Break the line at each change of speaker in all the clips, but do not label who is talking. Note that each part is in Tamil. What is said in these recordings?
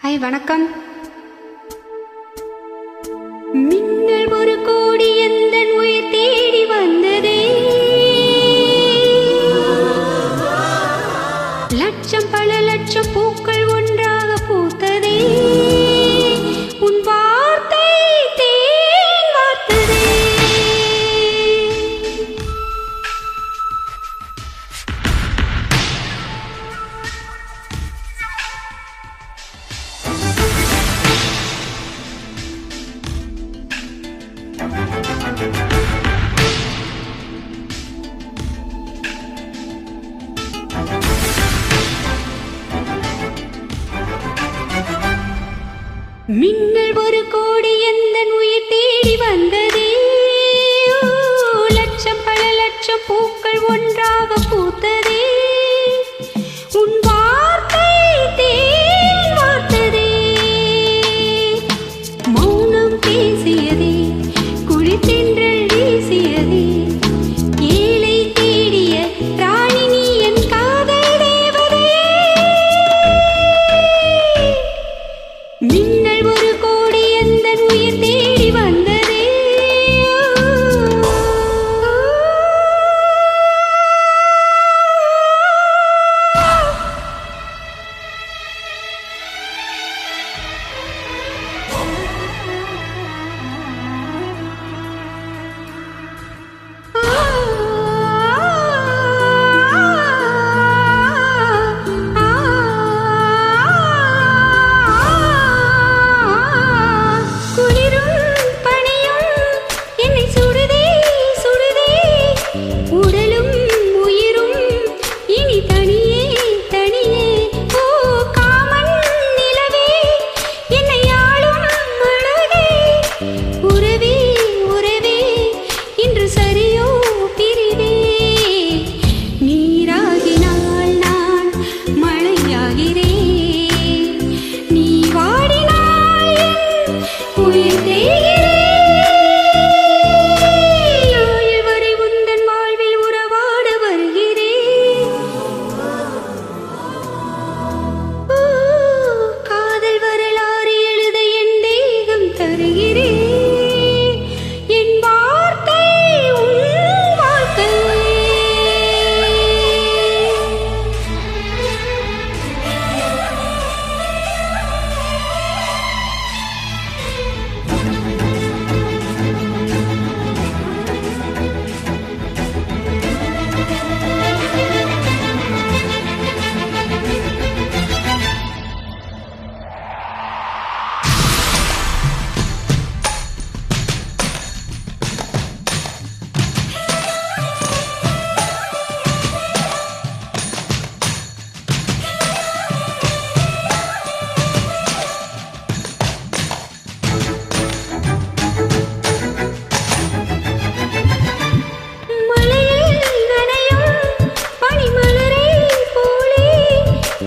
ஹாய் வணக்கம். மின்னல் ஒரு கோடி எந்தன் உயிர் தேடி வந்ததே, லட்சம் பல லட்சம் பூக்கள் ஒன்றாக பூத்ததே, உன் வார்த்தை தேன் வார்த்ததே. மின்னல் ஒரு கோடி எந்தன் உயிர் தேடி வந்ததே, லட்சம் பல லட்சம் பூக்கள் ஒன்றாக பூத்ததே, உன் வார்த்தை தேன் வார்த்ததே. மௌனம் பேசியதே, குளித்தென்றல் வீசியதே, ஏழை தேடிய ராணி நீ என் காதல் தேவதே. மின்னல் ஒரு கோடி எந்தன் உயிர் தேடி வந்ததே.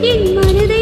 என் மனதை